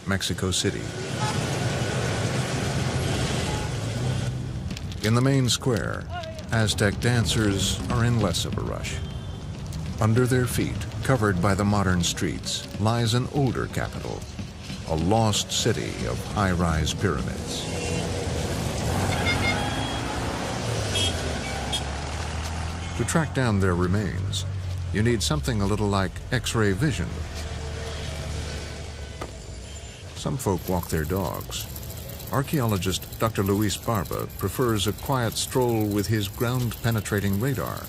Mexico City. In the main square, Aztec dancers are in less of a rush. Under their feet, covered by the modern streets, lies an older capital, a lost city of high-rise pyramids. To track down their remains, you need something a little like X-ray vision. Some folk walk their dogs. Archaeologist Dr. Luis Barba prefers a quiet stroll with his ground-penetrating radar.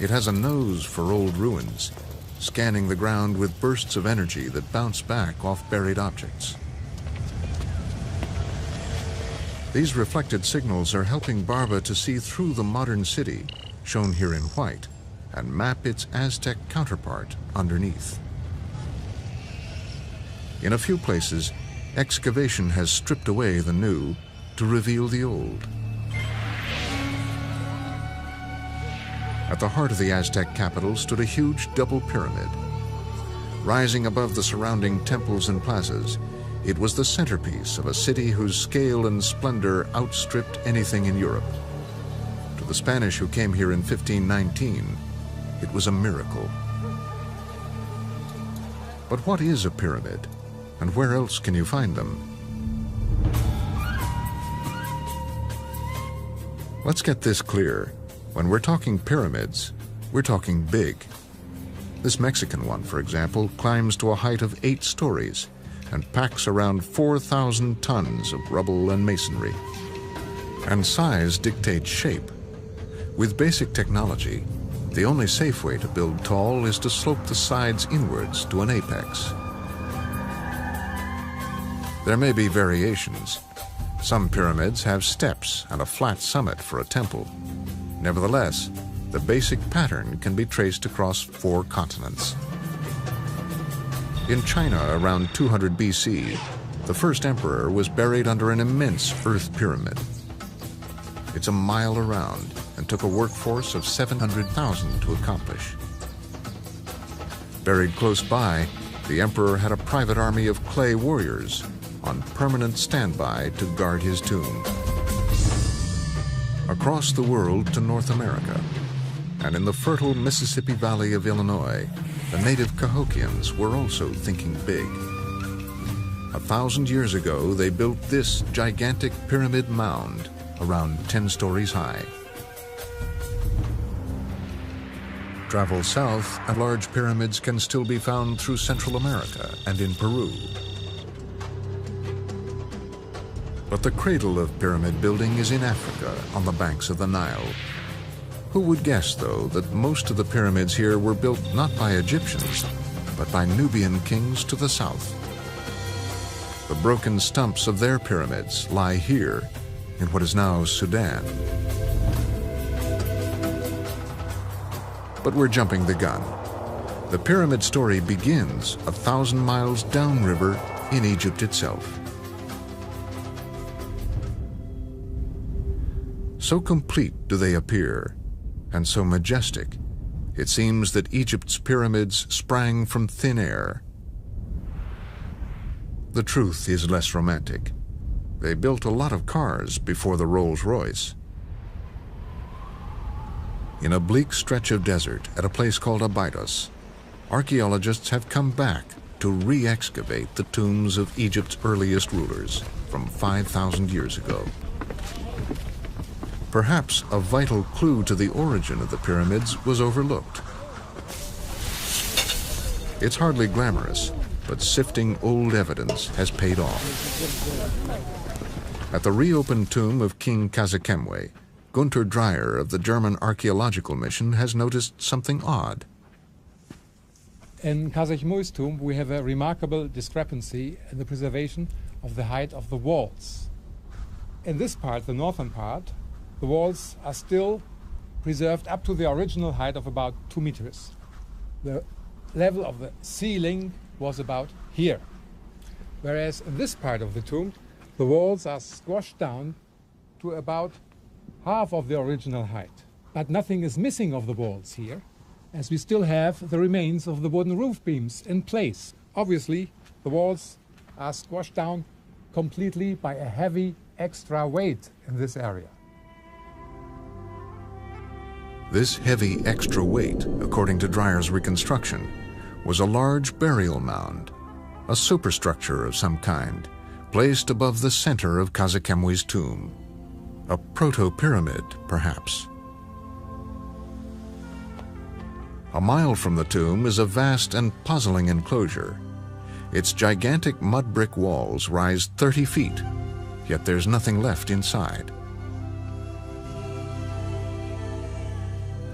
It has a nose for old ruins, scanning the ground with bursts of energy that bounce back off buried objects. These reflected signals are helping Barba to see through the modern city, shown here in white, and map its Aztec counterpart underneath. In a few places, excavation has stripped away the new to reveal the old. At the heart of the Aztec capital stood a huge double pyramid. Rising above the surrounding temples and plazas, it was the centerpiece of a city whose scale and splendor outstripped anything in Europe. To the Spanish who came here in 1519, it was a miracle. But what is a pyramid, and where else can you find them? Let's get this clear. When we're talking pyramids, we're talking big. This Mexican one, for example, climbs to a height of 8 stories and packs around 4,000 tons of rubble and masonry. And size dictates shape. With basic technology, the only safe way to build tall is to slope the sides inwards to an apex. There may be variations. Some pyramids have steps and a flat summit for a temple. Nevertheless, the basic pattern can be traced across 4 continents. In China, around 200 BC, the first emperor was buried under an immense earth pyramid. It's a mile around and took a workforce of 700,000 to accomplish. Buried close by, the emperor had a private army of clay warriors on permanent standby to guard his tomb. Across the world to North America, and in the fertile Mississippi Valley of Illinois, the native Cahokians were also thinking big. 1,000 years ago, they built this gigantic pyramid mound around 10 stories high. Travel south, and large pyramids can still be found through Central America and in Peru. But the cradle of pyramid building is in Africa, on the banks of the Nile. Who would guess, though, that most of the pyramids here were built not by Egyptians, but by Nubian kings to the south? The broken stumps of their pyramids lie here, in what is now Sudan. But we're jumping the gun. The pyramid story begins 1,000 miles downriver in Egypt itself. So complete do they appear, and so majestic, it seems that Egypt's pyramids sprang from thin air. The truth is less romantic. They built a lot of cars before the Rolls-Royce. In a bleak stretch of desert at a place called Abydos, archaeologists have come back to re-excavate the tombs of Egypt's earliest rulers from 5,000 years ago. Perhaps a vital clue to the origin of the pyramids was overlooked. It's hardly glamorous, but sifting old evidence has paid off. At the reopened tomb of King Khazekemwe, Gunter Dreyer of the German Archaeological Mission has noticed something odd. In Khazekemwe's tomb, we have a remarkable discrepancy in the preservation of the height of the walls. In this part, the northern part, the walls are still preserved up to the original height of about 2 meters. The level of the ceiling was about here. Whereas in this part of the tomb, the walls are squashed down to about half of the original height. But nothing is missing of the walls here. as we still have the remains of the wooden roof beams in place. Obviously, the walls are squashed down completely by a heavy extra weight in this area. This heavy extra weight, according to Dreyer's reconstruction, was a large burial mound, a superstructure of some kind, placed above the center of Khazekemwe's tomb. A proto-pyramid, perhaps. A mile from the tomb is a vast and puzzling enclosure. Its gigantic mud brick walls rise 30 feet, yet there's nothing left inside.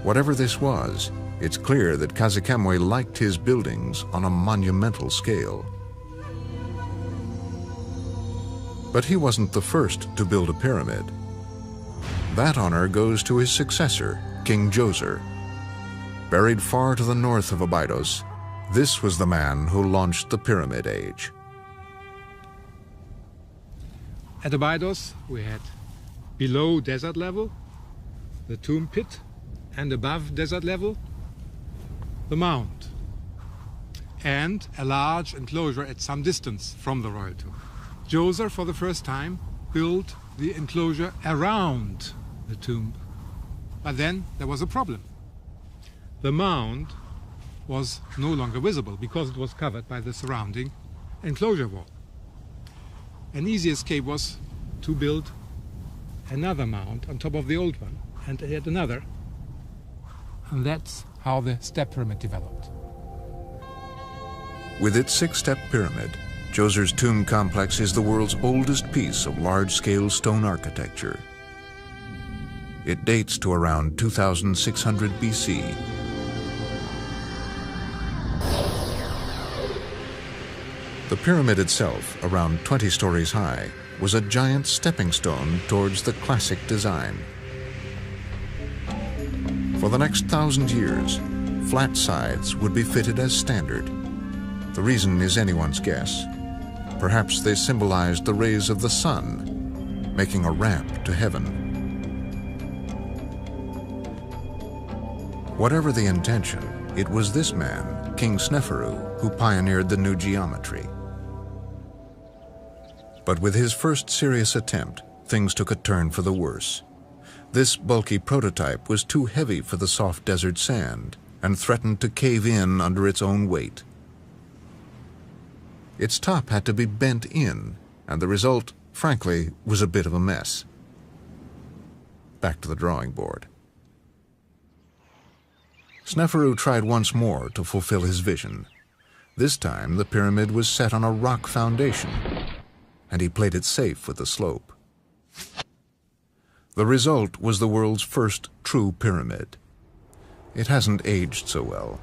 Whatever this was, it's clear that Khazekemwe liked his buildings on a monumental scale. But he wasn't the first to build a pyramid. That honor goes to his successor, King Djoser. Buried far to the north of Abydos, this was the man who launched the Pyramid Age. At Abydos, we had below desert level the tomb pit, and above desert level the mound, and a large enclosure at some distance from the royal tomb. Djoser, for the first time, built the enclosure around the tomb. But then there was a problem. The mound was no longer visible because it was covered by the surrounding enclosure wall. An easy escape was to build another mound on top of the old one, and yet another. And that's how the step pyramid developed. With its six-step pyramid, Djoser's tomb complex is the world's oldest piece of large-scale stone architecture. It dates to around 2600 BC. The pyramid itself, around 20 stories high, was a giant stepping stone towards the classic design. For the next 1,000 years, flat sides would be fitted as standard. The reason is anyone's guess. Perhaps they symbolized the rays of the sun, making a ramp to heaven. Whatever the intention, it was this man, King Sneferu, who pioneered the new geometry. But with his first serious attempt, things took a turn for the worse. This bulky prototype was too heavy for the soft desert sand and threatened to cave in under its own weight. Its top had to be bent in, and the result, frankly, was a bit of a mess. Back to the drawing board. Sneferu tried once more to fulfill his vision. This time, the pyramid was set on a rock foundation, and he played it safe with the slope. The result was the world's first true pyramid. It hasn't aged so well.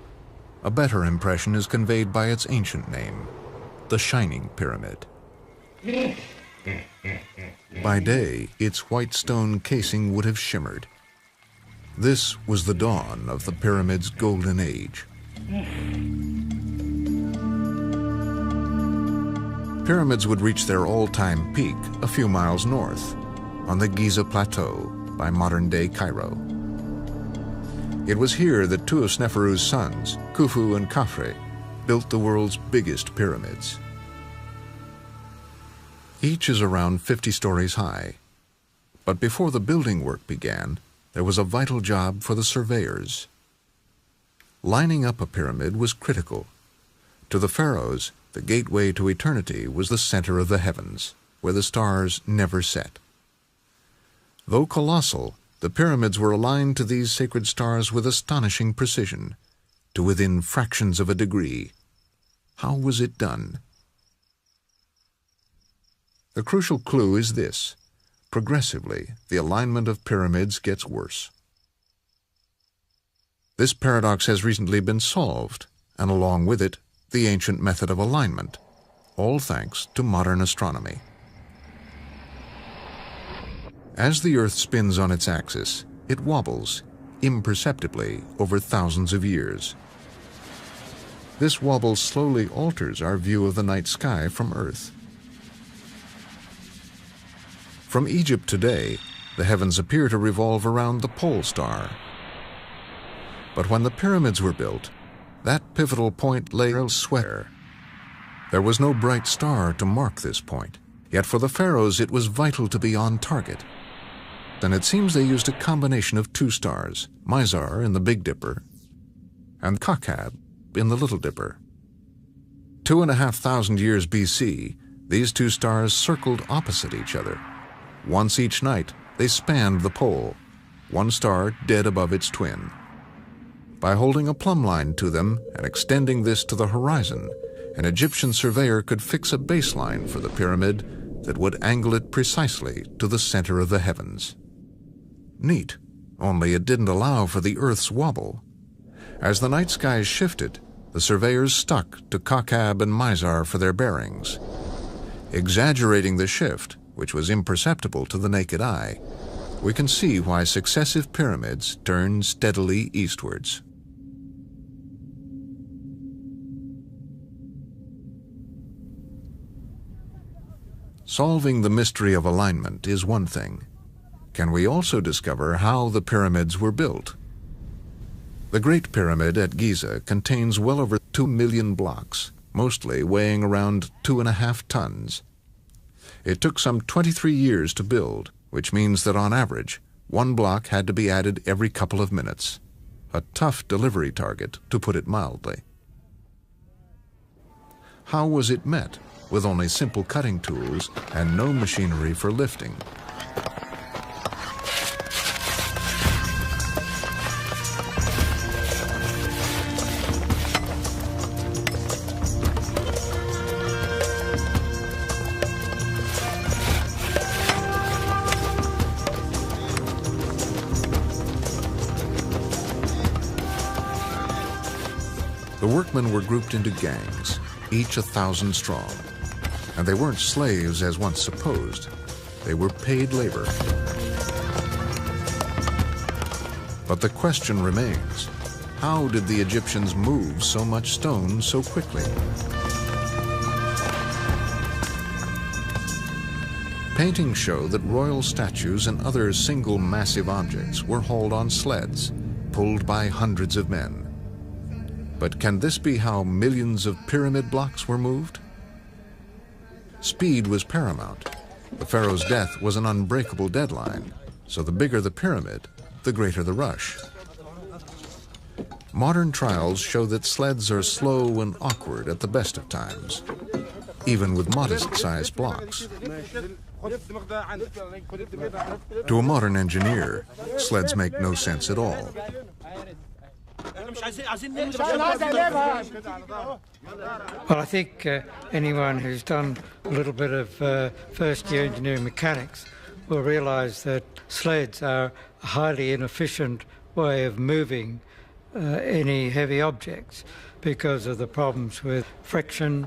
A better impression is conveyed by its ancient name, the Shining Pyramid. By day, its white stone casing would have shimmered. This was the dawn of the pyramid's golden age. Pyramids would reach their all-time peak a few miles north, on the Giza Plateau by modern-day Cairo. It was here that two of Sneferu's sons, Khufu and Khafre, built the world's biggest pyramids. Each is around 50 stories high. But before the building work began, there was a vital job for the surveyors. Lining up a pyramid was critical. To the pharaohs, the gateway to eternity was the center of the heavens, where the stars never set. Though colossal, the pyramids were aligned to these sacred stars with astonishing precision, to within fractions of a degree. How was it done? The crucial clue is this: progressively, the alignment of pyramids gets worse. This paradox has recently been solved, and along with it, the ancient method of alignment, all thanks to modern astronomy. As the Earth spins on its axis, it wobbles, imperceptibly, over thousands of years. This wobble slowly alters our view of the night sky from Earth. From Egypt today, the heavens appear to revolve around the pole star. But when the pyramids were built, that pivotal point lay elsewhere. There was no bright star to mark this point, yet for the pharaohs it was vital to be on target. And it seems they used a combination of two stars, Mizar in the Big Dipper and Kakab in the Little Dipper. 2,500 years BC, these two stars circled opposite each other. Once each night, they spanned the pole, one star dead above its twin. By holding a plumb line to them and extending this to the horizon, an Egyptian surveyor could fix a baseline for the pyramid that would angle it precisely to the center of the heavens. Neat, only it didn't allow for the Earth's wobble. As the night skies shifted, the surveyors stuck to Kakab and Mizar for their bearings. Exaggerating the shift, which was imperceptible to the naked eye, we can see why successive pyramids turned steadily eastwards. Solving the mystery of alignment is one thing. Can we also discover how the pyramids were built? The Great Pyramid at Giza contains well over 2 million blocks, mostly weighing around 2.5 tons. It took some 23 years to build, which means that on average, one block had to be added every couple of minutes. A tough delivery target, to put it mildly. How was it met, with only simple cutting tools and no machinery for lifting? The workmen were grouped into gangs, each 1,000 strong. And they weren't slaves as once supposed. They were paid labor. But the question remains, how did the Egyptians move so much stone so quickly? Paintings show that royal statues and other single massive objects were hauled on sleds, pulled by hundreds of men. But can this be how millions of pyramid blocks were moved? Speed was paramount. The pharaoh's death was an unbreakable deadline, so the bigger the pyramid, the greater the rush. Modern trials show that sleds are slow and awkward at the best of times, even with modest-sized blocks. To a modern engineer, sleds make no sense at all. Well, I think anyone who's done a little bit of first-year engineering mechanics will realise that sleds are a highly inefficient way of moving any heavy objects because of the problems with friction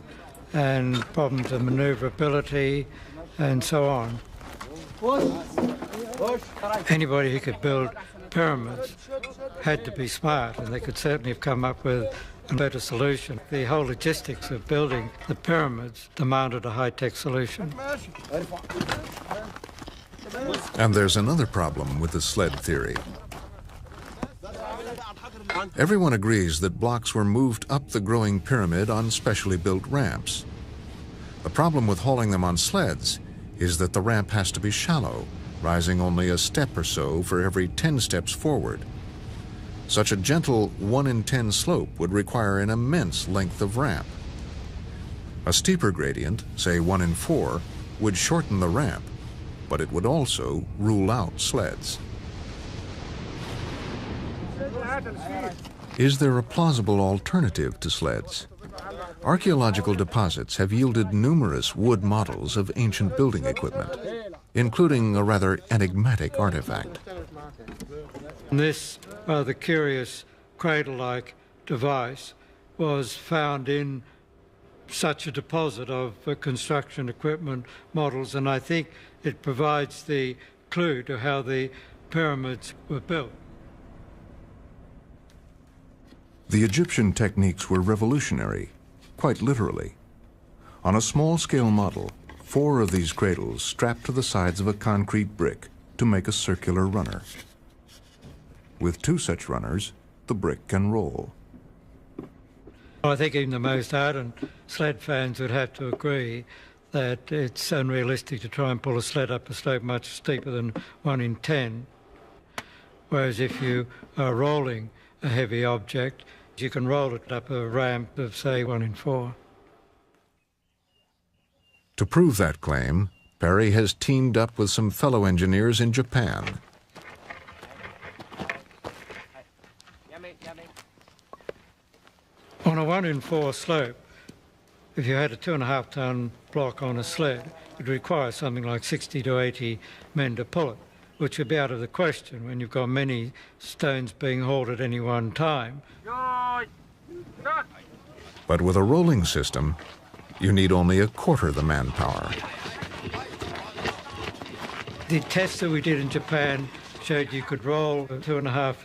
and problems of manoeuvrability and so on. Anybody who could build pyramids had to be smart, and they could certainly have come up with a better solution. The whole logistics of building the pyramids demanded a high-tech solution. And there's another problem with the sled theory. Everyone agrees that blocks were moved up the growing pyramid on specially built ramps. The problem with hauling them on sleds is that the ramp has to be shallow, rising only a step or so for every 10 steps forward. Such a gentle 1 in 10 slope would require an immense length of ramp. A steeper gradient, say 1 in 4, would shorten the ramp, but it would also rule out sleds. Is there a plausible alternative to sleds? Archaeological deposits have yielded numerous wood models of ancient building equipment, including a rather enigmatic artifact. This rather curious cradle-like device was found in such a deposit of construction equipment models, and I think it provides the clue to how the pyramids were built. The Egyptian techniques were revolutionary, quite literally. On a small-scale model, 4 of these cradles strapped to the sides of a concrete brick to make a circular runner. With 2 such runners, the brick and roll. I think even the most ardent sled fans would have to agree that it's unrealistic to try and pull a sled up a slope much steeper than 1 in 10. Whereas if you are rolling a heavy object, you can roll it up a ramp of, say, 1 in 4. To prove that claim, Perry has teamed up with some fellow engineers in Japan. On a 1 in 4 slope, if you had a 2.5 ton block on a sled, it would require something like 60 to 80 men to pull it, which would be out of the question when you've got many stones being hauled at any one time. But with a rolling system, you need only a quarter the manpower. The tests that we did in Japan showed you could roll a 2.5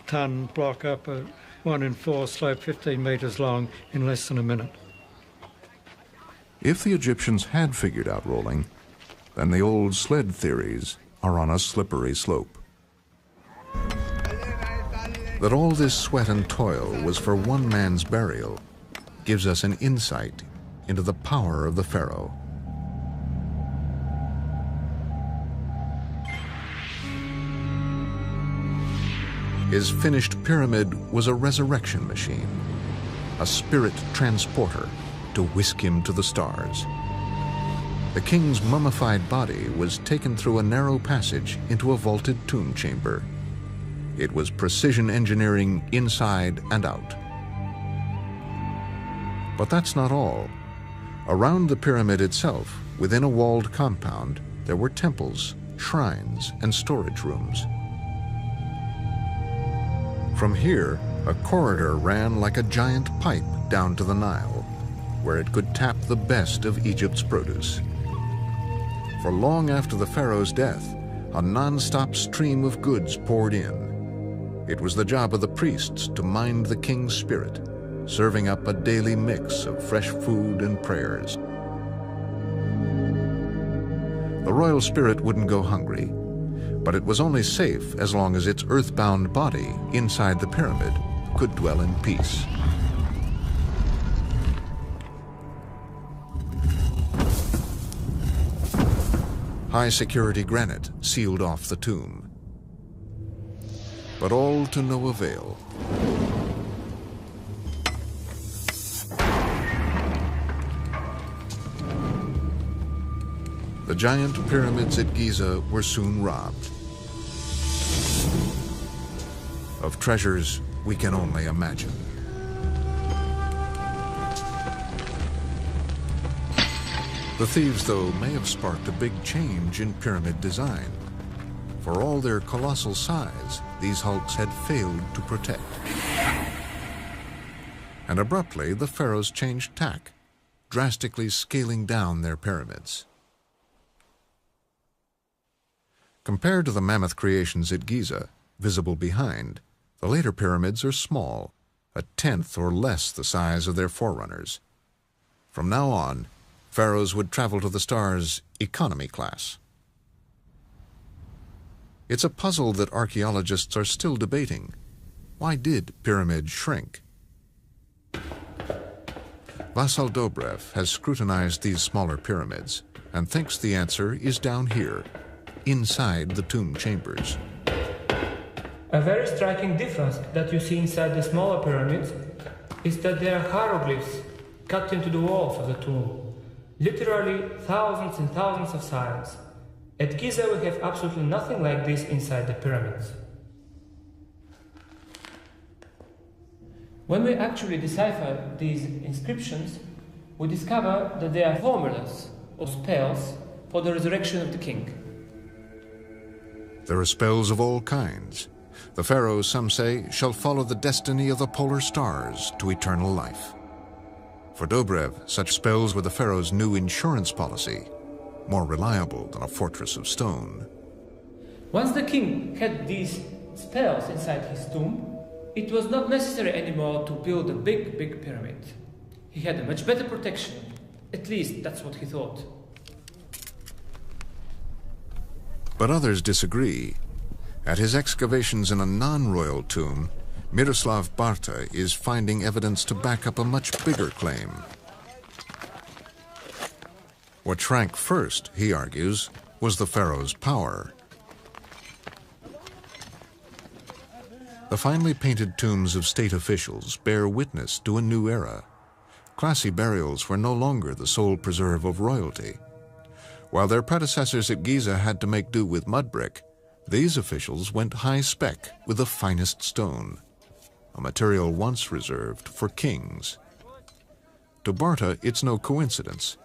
ton block up a 1 in 4 slope 15 metres long in less than a minute. If the Egyptians had figured out rolling, then the old sled theories are on a slippery slope. That all this sweat and toil was for one man's burial gives us an insight into the power of the pharaoh. His finished pyramid was a resurrection machine, a spirit transporter to whisk him to the stars. The king's mummified body was taken through a narrow passage into a vaulted tomb chamber. It was precision engineering inside and out. But that's not all. Around the pyramid itself, within a walled compound, there were temples, shrines, and storage rooms. From here, a corridor ran like a giant pipe down to the Nile, where it could tap the best of Egypt's produce. For long after the pharaoh's death, a non-stop stream of goods poured in. It was the job of the priests to mind the king's spirit, serving up a daily mix of fresh food and prayers. The royal spirit wouldn't go hungry, but it was only safe as long as its earthbound body inside the pyramid could dwell in peace. High-security granite sealed off the tomb. But all to no avail. The giant pyramids at Giza were soon robbed of treasures we can only imagine. The thieves, though, may have sparked a big change in pyramid design. For all their colossal size, these hulks had failed to protect. And abruptly, the pharaohs changed tack, drastically scaling down their pyramids. Compared to the mammoth creations at Giza, visible behind, the later pyramids are small, a tenth or less the size of their forerunners. From now on, pharaohs would travel to the stars economy class. It's a puzzle that archaeologists are still debating. Why did pyramids shrink? Vasyl Dobrev has scrutinized these smaller pyramids and thinks the answer is down here, inside the tomb chambers. A very striking difference that you see inside the smaller pyramids is that there are hieroglyphs cut into the walls of the tomb. Literally thousands and thousands of signs. At Giza we have absolutely nothing like this inside the pyramids. When we actually decipher these inscriptions, we discover that they are formulas or spells for the resurrection of the king. There are spells of all kinds. The pharaohs, some say, shall follow the destiny of the polar stars to eternal life. For Dobrev, such spells were the pharaoh's new insurance policy, more reliable than a fortress of stone. Once the king had these spells inside his tomb, it was not necessary anymore to build a big pyramid. He had a much better protection. At least that's what he thought. But others disagree. At his excavations in a non-royal tomb, Miroslav Barta is finding evidence to back up a much bigger claim. What shrank first, he argues, was the pharaoh's power. The finely painted tombs of state officials bear witness to a new era. Classy burials were no longer the sole preserve of royalty. While their predecessors at Giza had to make do with mud brick, these officials went high-spec with the finest stone, a material once reserved for kings. To Barta, it's no coincidence.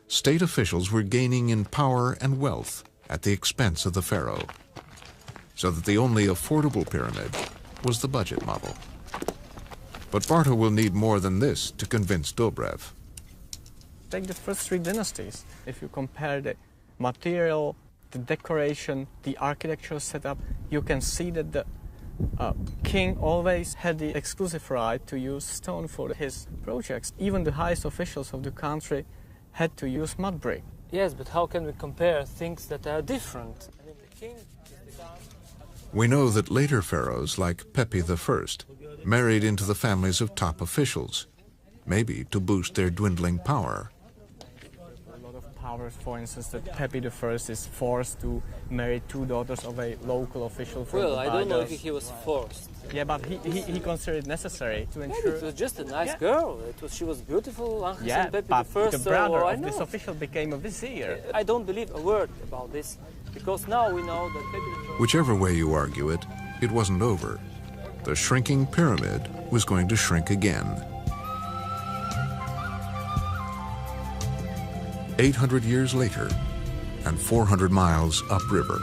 State officials were gaining in power and wealth at the expense of the pharaoh, so that the only affordable pyramid was the budget model. But Barta will need more than this to convince Dobrev. Take the first three dynasties. If you compare the material, the decoration, the architectural setup, you can see that the king always had the exclusive right to use stone for his projects. Even the highest officials of the country had to use mud brick. Yes, but how can we compare things that are different? I mean, the king... We know that later pharaohs, like Pepi I, married into the families of top officials, maybe to boost their dwindling power. A lot of powers, for instance, that Pepi I is forced to marry two daughters of a local official from Well, I don't know if Barbados. he was forced. Yeah, but he considered it necessary to ensure... It was just a nice Yeah. girl. She was beautiful. Yeah, Pepi but I, the brother I of this know. official became a vizier. I don't believe a word about this, because now we know that Pepi I... Whichever way you argue it, it wasn't over. The shrinking pyramid was going to shrink again. 800 years later, and 400 miles upriver.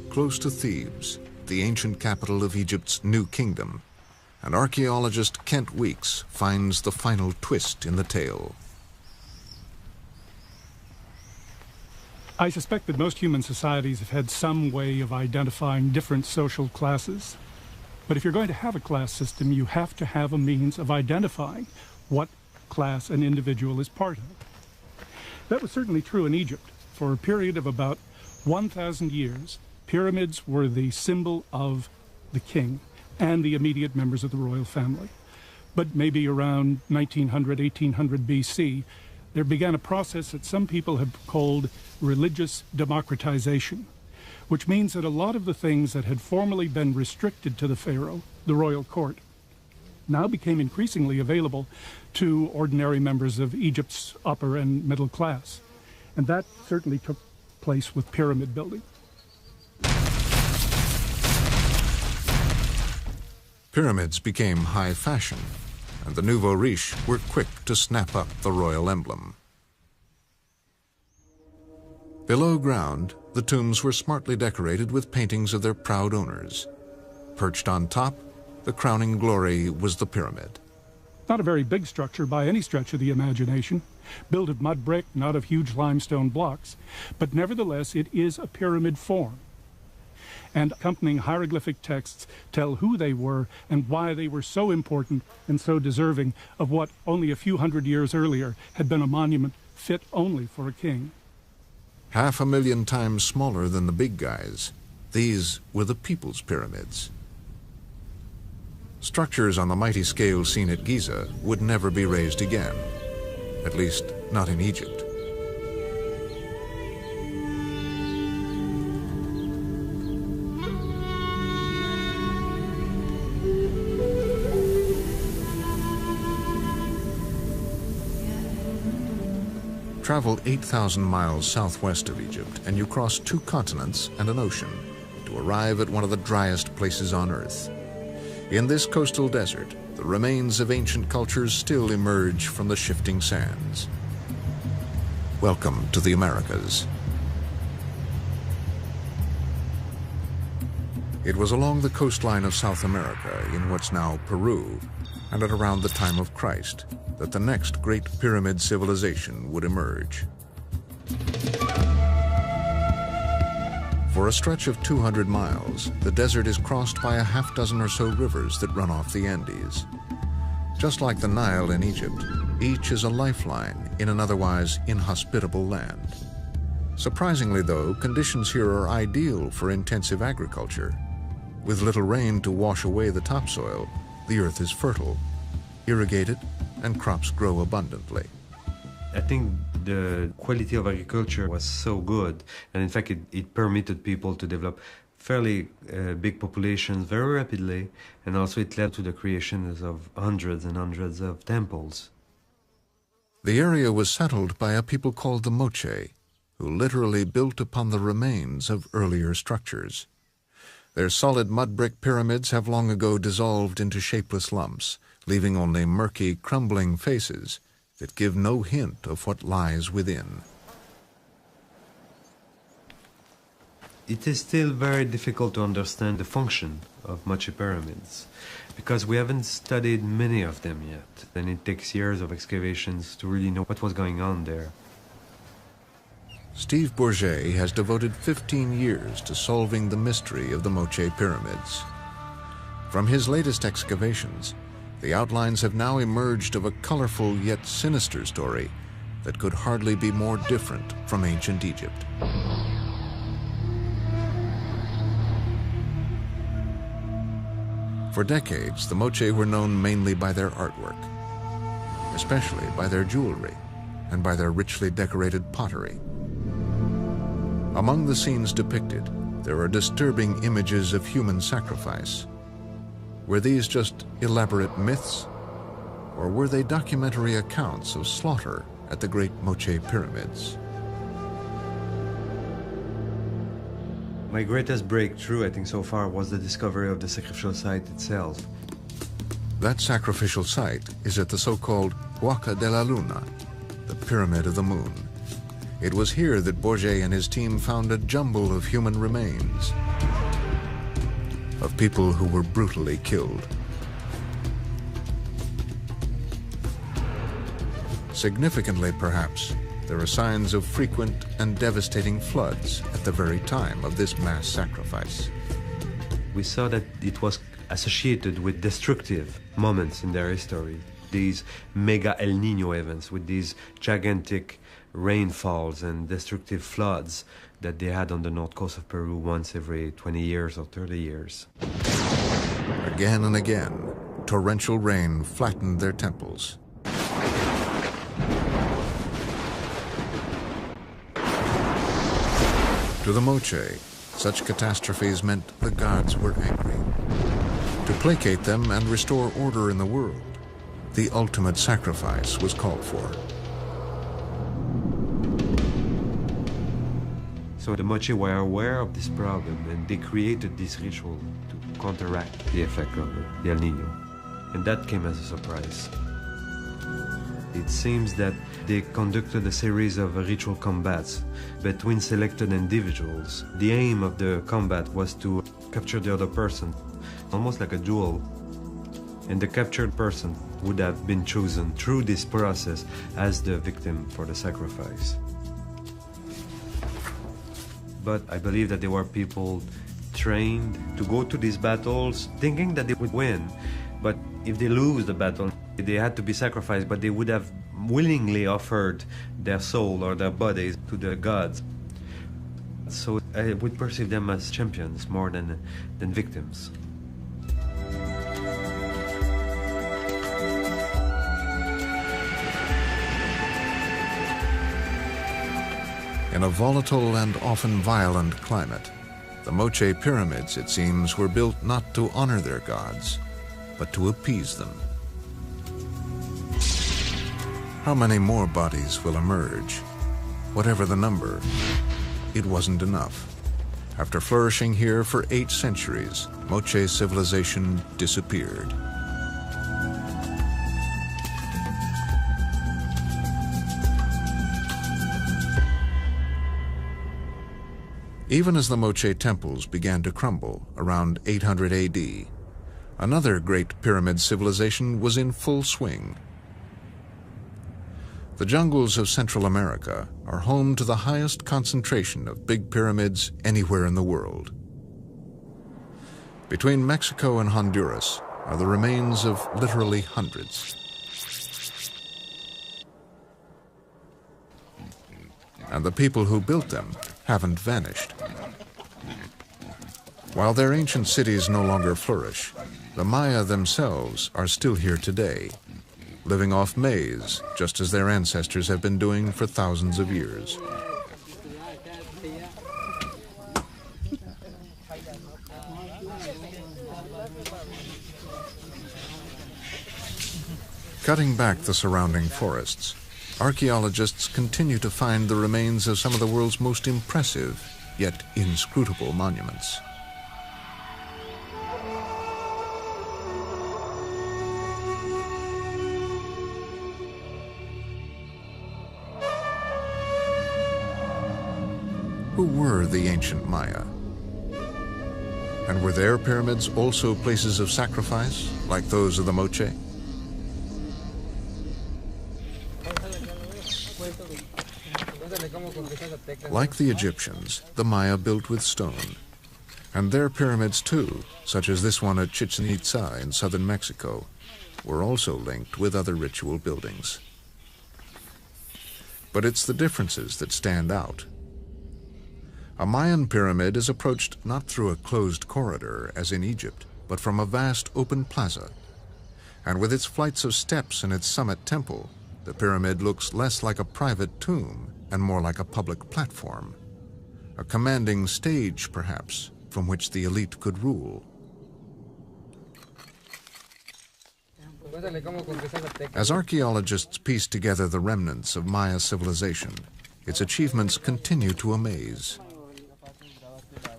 Close to Thebes, the ancient capital of Egypt's new kingdom, and archaeologist Kent Weeks finds the final twist in the tale. I suspect that most human societies have had some way of identifying different social classes. But if you're going to have a class system, you have to have a means of identifying what class an individual is part of. That was certainly true in Egypt. For a period of about 1,000 years, pyramids were the symbol of the king and the immediate members of the royal family. But maybe around 1900, 1800 BC, there began a process that some people have called religious democratization, which means that a lot of the things that had formerly been restricted to the pharaoh, the royal court, now became increasingly available to ordinary members of Egypt's upper and middle class. And that certainly took place with pyramid building. Pyramids became high fashion, and the nouveau riche were quick to snap up the royal emblem. Below ground, the tombs were smartly decorated with paintings of their proud owners. Perched on top, the crowning glory was the pyramid. Not a very big structure by any stretch of the imagination, built of mud brick, not of huge limestone blocks, but nevertheless it is a pyramid form. And accompanying hieroglyphic texts tell who they were and why they were so important and so deserving of what only a few hundred years earlier had been a monument fit only for a king. 500,000 times smaller than the big guys, these were the people's pyramids. Structures on the mighty scale seen at Giza would never be raised again, at least not in Egypt. Travel 8,000 miles southwest of Egypt, and you cross 2 continents and an ocean to arrive at one of the driest places on Earth. In this coastal desert, the remains of ancient cultures still emerge from the shifting sands. Welcome to the Americas. It was along the coastline of South America, in what's now Peru, and at around the time of Christ, that the next great pyramid civilization would emerge. For a stretch of 200 miles, the desert is crossed by a half dozen or so rivers that run off the Andes. Just like the Nile in Egypt, each is a lifeline in an otherwise inhospitable land. Surprisingly, though, conditions here are ideal for intensive agriculture. With little rain to wash away the topsoil, the earth is fertile, irrigated, and crops grow abundantly. I think the quality of agriculture was so good, and in fact it permitted people to develop fairly big populations very rapidly, and also it led to the creation of hundreds and hundreds of temples. The area was settled by a people called the Moche, who literally built upon the remains of earlier structures. Their solid mud brick pyramids have long ago dissolved into shapeless lumps, leaving only murky, crumbling faces that give no hint of what lies within. It is still very difficult to understand the function of Moche pyramids, because we haven't studied many of them yet, and it takes years of excavations to really know what was going on there. Steve Bourget has devoted 15 years to solving the mystery of the Moche pyramids. From his latest excavations, the outlines have now emerged of a colorful yet sinister story that could hardly be more different from ancient Egypt. For decades, the Moche were known mainly by their artwork, especially by their jewelry and by their richly decorated pottery. Among the scenes depicted, there are disturbing images of human sacrifice. Were these just elaborate myths, or were they documentary accounts of slaughter at the great Moche pyramids? My greatest breakthrough, I think, so far was the discovery of the sacrificial site itself. That sacrificial site is at the so-called Huaca de la Luna, the Pyramid of the Moon. It was here that Bourget and his team found a jumble of human remains, of people who were brutally killed. Significantly, perhaps, there are signs of frequent and devastating floods at the very time of this mass sacrifice. We saw that it was associated with destructive moments in their history. These mega El Nino events with these gigantic rainfalls and destructive floods that they had on the north coast of Peru once every 20 years or 30 years. Again and again, torrential rain flattened their temples. To the Moche, such catastrophes meant the gods were angry. To placate them and restore order in the world, the ultimate sacrifice was called for. So the Moche were aware of this problem, and they created this ritual to counteract the effect of the El Nino. And that came as a surprise. It seems that they conducted a series of ritual combats between selected individuals. The aim of the combat was to capture the other person, almost like a duel. And the captured person would have been chosen through this process as the victim for the sacrifice. But I believe that there were people trained to go to these battles thinking that they would win. But if they lose the battle, they had to be sacrificed, but they would have willingly offered their soul or their bodies to the gods. So I would perceive them as champions more than victims. In a volatile and often violent climate, the Moche pyramids, it seems, were built not to honor their gods, but to appease them. How many more bodies will emerge? Whatever the number, it wasn't enough. After flourishing here for 8 centuries, Moche civilization disappeared. Even as the Moche temples began to crumble around 800 AD, another great pyramid civilization was in full swing. The jungles of Central America are home to the highest concentration of big pyramids anywhere in the world. Between Mexico and Honduras are the remains of literally hundreds. And the people who built them haven't vanished. While their ancient cities no longer flourish, the Maya themselves are still here today, living off maize, just as their ancestors have been doing for thousands of years. Cutting back the surrounding forests, archaeologists continue to find the remains of some of the world's most impressive, yet inscrutable monuments. Who were the ancient Maya? And were their pyramids also places of sacrifice, like those of the Moche? Like the Egyptians, the Maya built with stone. And their pyramids too, such as this one at Chichen Itza in southern Mexico, were also linked with other ritual buildings. But it's the differences that stand out. A Mayan pyramid is approached not through a closed corridor, as in Egypt, but from a vast open plaza. And with its flights of steps and its summit temple, the pyramid looks less like a private tomb and more like a public platform. A commanding stage, perhaps, from which the elite could rule. As archaeologists piece together the remnants of Maya civilization, its achievements continue to amaze.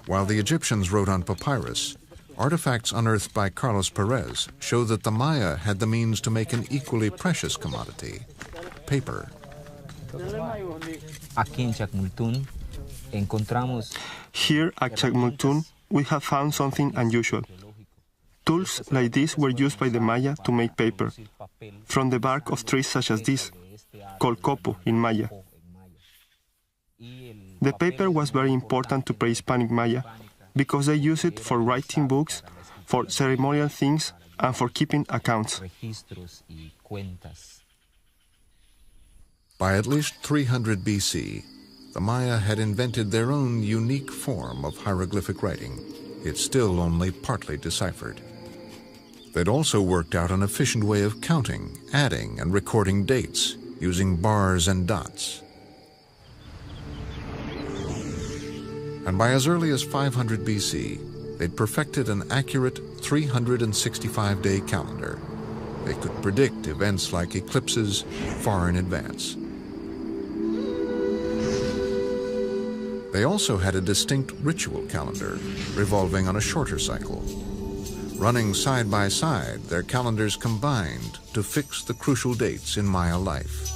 While the Egyptians wrote on papyrus, artifacts unearthed by Carlos Perez show that the Maya had the means to make an equally precious commodity, paper. Here at Chacmultun, we have found something unusual. Tools like this were used by the Maya to make paper, from the bark of trees such as this, called copo in Maya. The paper was very important to pre-Hispanic Maya because they used it for writing books, for ceremonial things, and for keeping accounts. By at least 300 BC, the Maya had invented their own unique form of hieroglyphic writing. It's still only partly deciphered. They'd also worked out an efficient way of counting, adding, and recording dates using bars and dots. And by as early as 500 BC, they'd perfected an accurate 365-day calendar. They could predict events like eclipses far in advance. They also had a distinct ritual calendar, revolving on a shorter cycle. Running side by side, their calendars combined to fix the crucial dates in Maya life.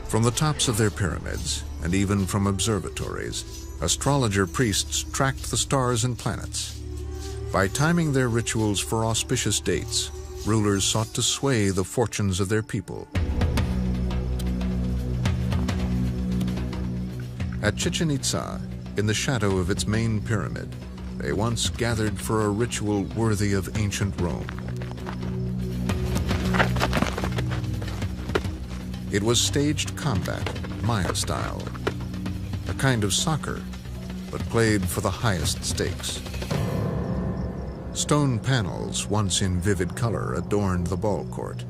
From the tops of their pyramids, and even from observatories, astrologer priests tracked the stars and planets. By timing their rituals for auspicious dates, rulers sought to sway the fortunes of their people. At Chichen Itza, in the shadow of its main pyramid, they once gathered for a ritual worthy of ancient Rome. It was staged combat, Maya style, a kind of soccer, but played for the highest stakes. Stone panels, once in vivid color, adorned the ball court.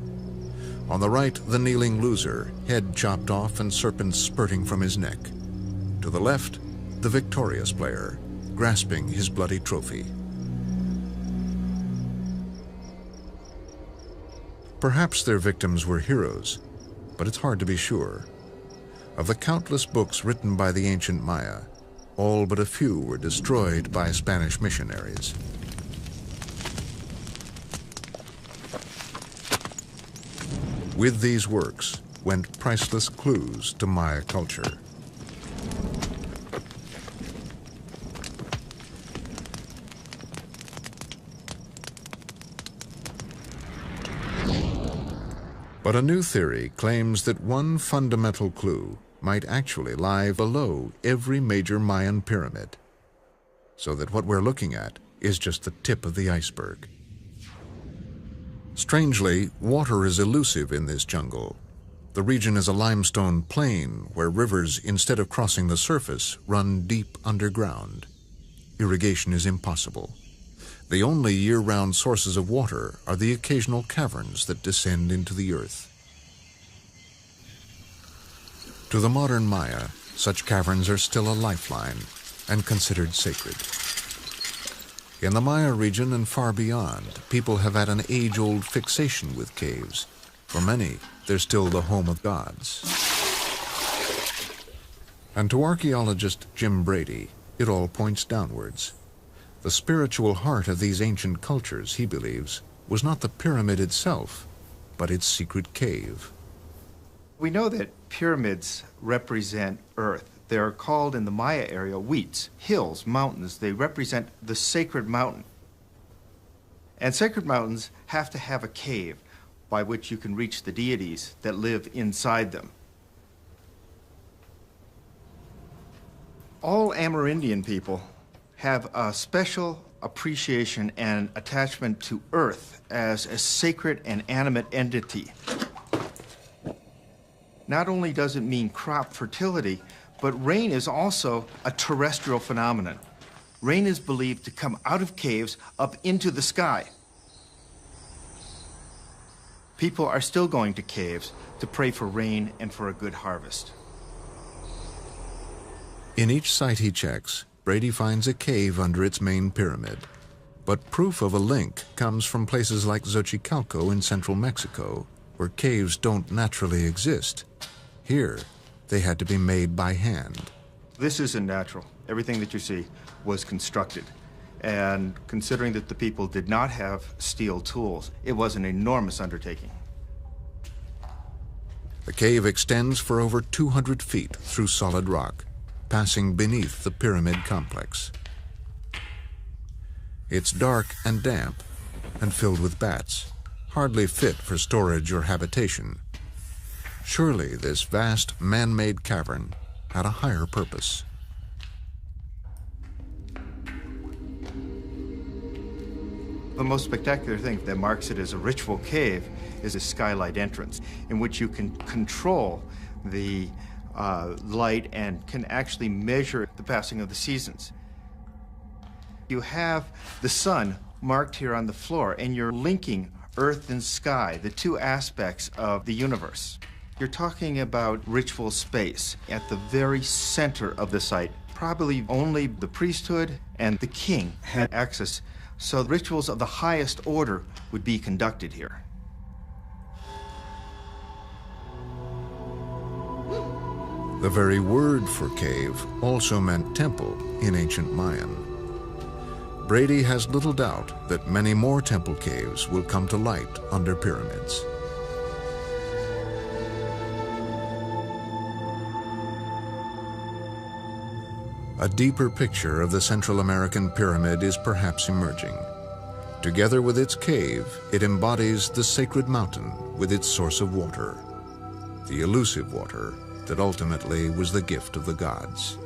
On the right, the kneeling loser, head chopped off and serpents spurting from his neck. To the left, the victorious player, grasping his bloody trophy. Perhaps their victims were heroes, but it's hard to be sure. Of the countless books written by the ancient Maya, all but a few were destroyed by Spanish missionaries. With these works went priceless clues to Maya culture. But a new theory claims that one fundamental clue might actually lie below every major Mayan pyramid, so that what we're looking at is just the tip of the iceberg. Strangely, water is elusive in this jungle. The region is a limestone plain where rivers, instead of crossing the surface, run deep underground. Irrigation is impossible. The only year-round sources of water are the occasional caverns that descend into the earth. To the modern Maya, such caverns are still a lifeline and considered sacred. In the Maya region and far beyond, people have had an age-old fixation with caves. For many, they're still the home of gods. And to archaeologist Jim Brady, it all points downwards. The spiritual heart of these ancient cultures, he believes, was not the pyramid itself, but its secret cave. We know that pyramids represent Earth. They are called in the Maya area weats, hills, mountains. They represent the sacred mountain. And sacred mountains have to have a cave by which you can reach the deities that live inside them. All Amerindian people have a special appreciation and attachment to Earth as a sacred and animate entity. Not only does it mean crop fertility, but rain is also a terrestrial phenomenon. Rain is believed to come out of caves up into the sky. People are still going to caves to pray for rain and for a good harvest. In each site he checks, Brady finds a cave under its main pyramid. But proof of a link comes from places like Xochicalco in central Mexico, where caves don't naturally exist. Here, they had to be made by hand. This isn't natural. Everything that you see was constructed. And considering that the people did not have steel tools, it was an enormous undertaking. The cave extends for over 200 feet through solid rock, passing beneath the pyramid complex. It's dark and damp and filled with bats, hardly fit for storage or habitation. Surely this vast man-made cavern had a higher purpose. The most spectacular thing that marks it as a ritual cave is a skylight entrance in which you can control the light and can actually measure the passing of the seasons. You have the sun marked here on the floor, and you're linking earth and sky, the two aspects of the universe. You're talking about ritual space at the very center of the site. Probably only the priesthood and the king had access, so rituals of the highest order would be conducted here. The very word for cave also meant temple in ancient Mayan. Brady has little doubt that many more temple caves will come to light under pyramids. A deeper picture of the Central American pyramid is perhaps emerging. Together with its cave, it embodies the sacred mountain with its source of water, the elusive water that ultimately was the gift of the gods.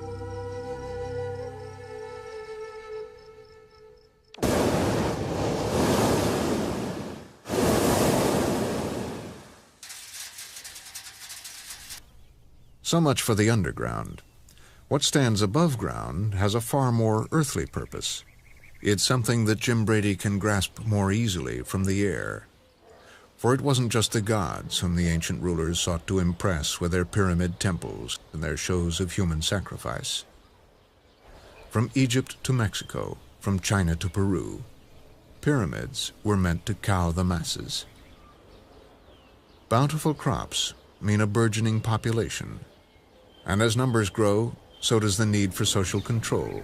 So much for the underground. What stands above ground has a far more earthly purpose. It's something that Jim Brady can grasp more easily from the air. For it wasn't just the gods whom the ancient rulers sought to impress with their pyramid temples and their shows of human sacrifice. From Egypt to Mexico, from China to Peru, pyramids were meant to cow the masses. Bountiful crops mean a burgeoning population, and as numbers grow, so does the need for social control.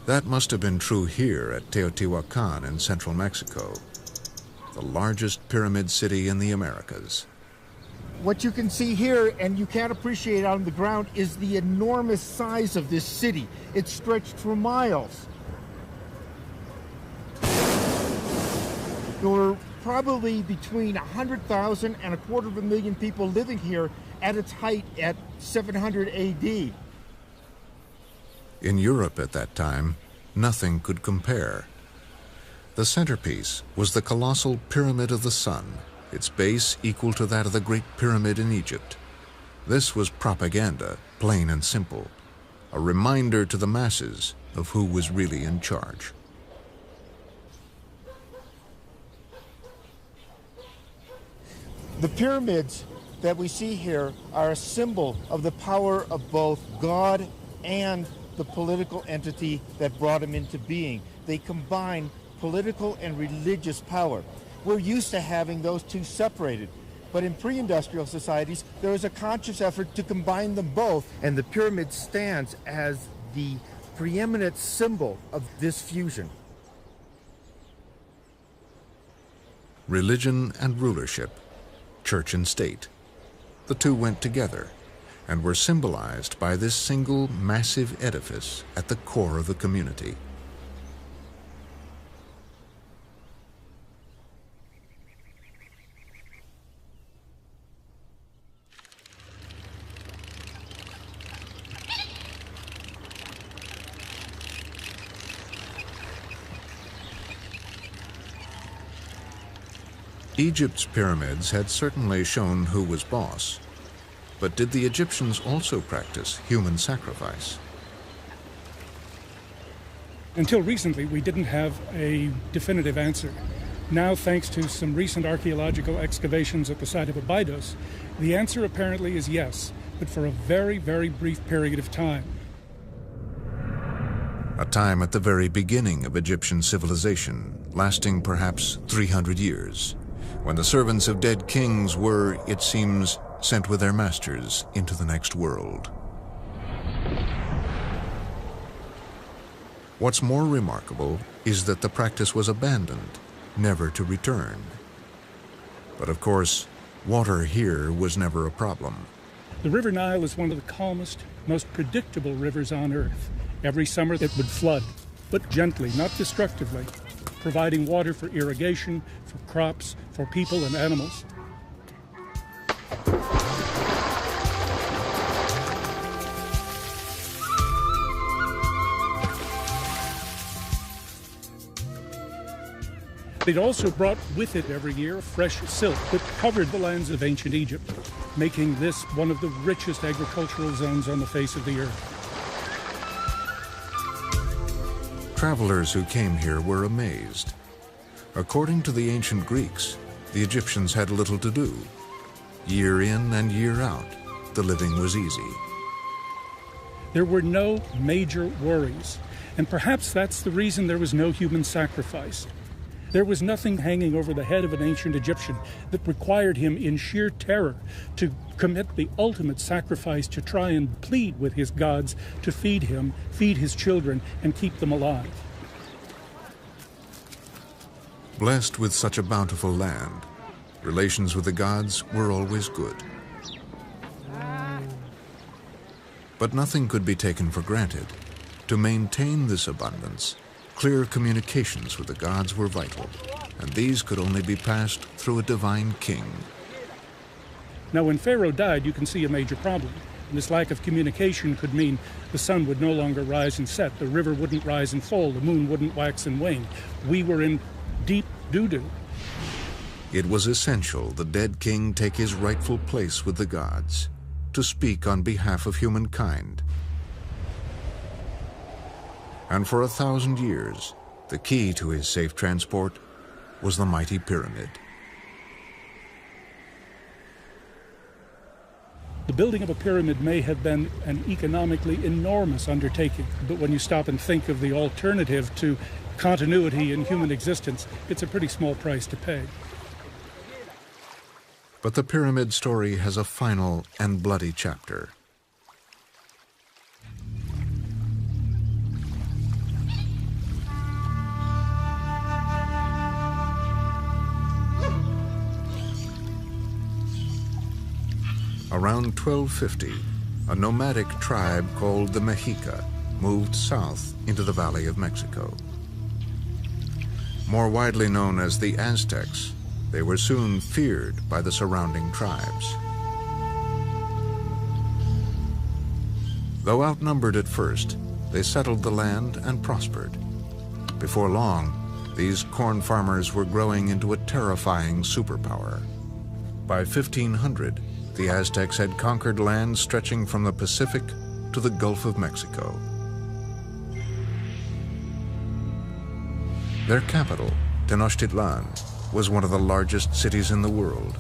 That must have been true here at Teotihuacan in central Mexico, the largest pyramid city in the Americas. What you can see here, and you can't appreciate on the ground, is the enormous size of this city. It's stretched for miles. There were probably between 100,000 and 250,000 people living here at its height at 700 AD. In Europe at that time, nothing could compare. The centerpiece was the colossal Pyramid of the Sun, its base equal to that of the Great Pyramid in Egypt. This was propaganda, plain and simple, a reminder to the masses of who was really in charge. The pyramids that we see here are a symbol of the power of both God and the political entity that brought them into being. They combine political and religious power. We're used to having those two separated, but in pre-industrial societies, there was a conscious effort to combine them both, and the pyramid stands as the preeminent symbol of this fusion. Religion and rulership, church and state, the two went together and were symbolized by this single massive edifice at the core of the community. Egypt's pyramids had certainly shown who was boss, but did the Egyptians also practice human sacrifice? Until recently, we didn't have a definitive answer. Now, thanks to some recent archaeological excavations at the site of Abydos, the answer apparently is yes, but for a very, very brief period of time. A time at the very beginning of Egyptian civilization, lasting perhaps 300 years, when the servants of dead kings were, it seems, sent with their masters into the next world. What's more remarkable is that the practice was abandoned, never to return. But of course, water here was never a problem. The River Nile is one of the calmest, most predictable rivers on Earth. Every summer it would flood, but gently, not destructively, providing water for irrigation, for crops, for people and animals. It also brought with it every year fresh silk that covered the lands of ancient Egypt, making this one of the richest agricultural zones on the face of the earth. Travelers who came here were amazed. According to the ancient Greeks, the Egyptians had little to do. Year in and year out, the living was easy. There were no major worries, and perhaps that's the reason there was no human sacrifice. There was nothing hanging over the head of an ancient Egyptian that required him in sheer terror to commit the ultimate sacrifice to try and plead with his gods to feed him, feed his children, and keep them alive. Blessed with such a bountiful land, relations with the gods were always good. But nothing could be taken for granted. To maintain this abundance, clear communications with the gods were vital, and these could only be passed through a divine king. Now, when Pharaoh died, you can see a major problem. And this lack of communication could mean the sun would no longer rise and set, the river wouldn't rise and fall, the moon wouldn't wax and wane. We were in deep doo-doo. It was essential the dead king take his rightful place with the gods, to speak on behalf of humankind. And for 1,000 years, the key to his safe transport was the mighty pyramid. The building of a pyramid may have been an economically enormous undertaking, but when you stop and think of the alternative to continuity in human existence, it's a pretty small price to pay. But the pyramid story has a final and bloody chapter. Around 1250, a nomadic tribe called the Mexica moved south into the Valley of Mexico. More widely known as the Aztecs, They were soon feared by the surrounding tribes. Though outnumbered at first, they settled the land and prospered. Before long, these corn farmers were growing into a terrifying superpower. By 1500, the Aztecs had conquered lands stretching from the Pacific to the Gulf of Mexico. Their capital, Tenochtitlan, was one of the largest cities in the world.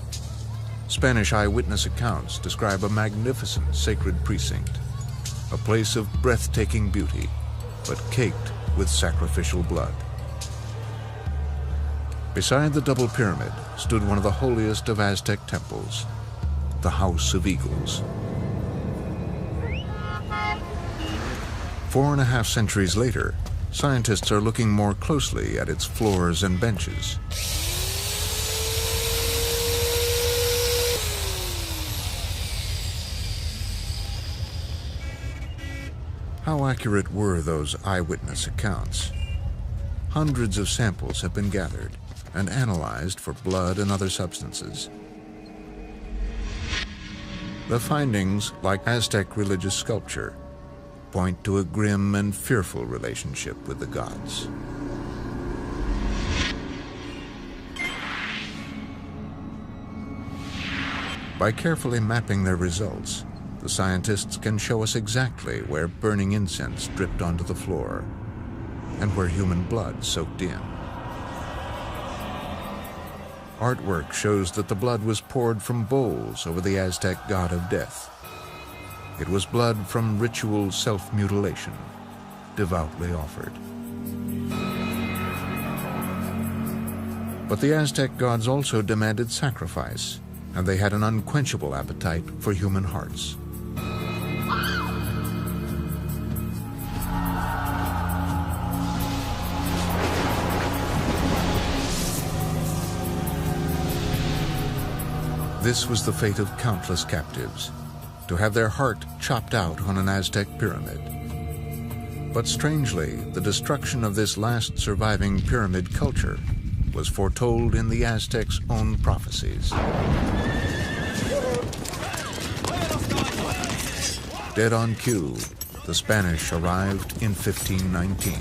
Spanish eyewitness accounts describe a magnificent sacred precinct, a place of breathtaking beauty, but caked with sacrificial blood. Beside the double pyramid stood one of the holiest of Aztec temples, the House of Eagles. 4.5 centuries later, scientists are looking more closely at its floors and benches. How accurate were those eyewitness accounts? Hundreds of samples have been gathered and analyzed for blood and other substances. The findings, like Aztec religious sculpture, point to a grim and fearful relationship with the gods. By carefully mapping their results, the scientists can show us exactly where burning incense dripped onto the floor and where human blood soaked in. Artwork shows that the blood was poured from bowls over the Aztec god of death. It was blood from ritual self-mutilation, devoutly offered. But the Aztec gods also demanded sacrifice, and they had an unquenchable appetite for human hearts. This was the fate of countless captives, to have their heart chopped out on an Aztec pyramid. But strangely, the destruction of this last surviving pyramid culture was foretold in the Aztecs' own prophecies. Dead on cue, the Spanish arrived in 1519.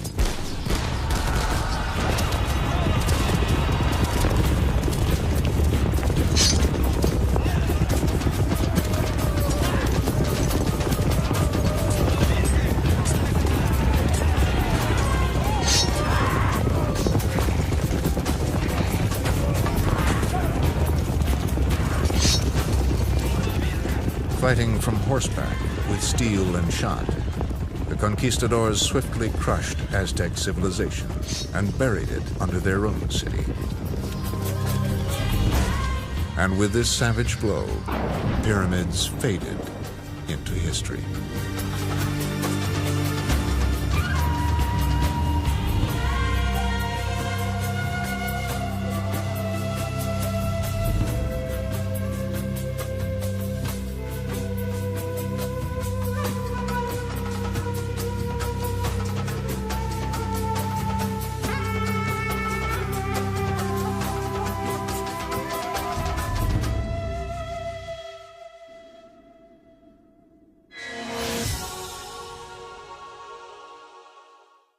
Fighting from horseback with steel and shot, the conquistadors swiftly crushed Aztec civilization and buried it under their own city. And with this savage blow, pyramids faded into history.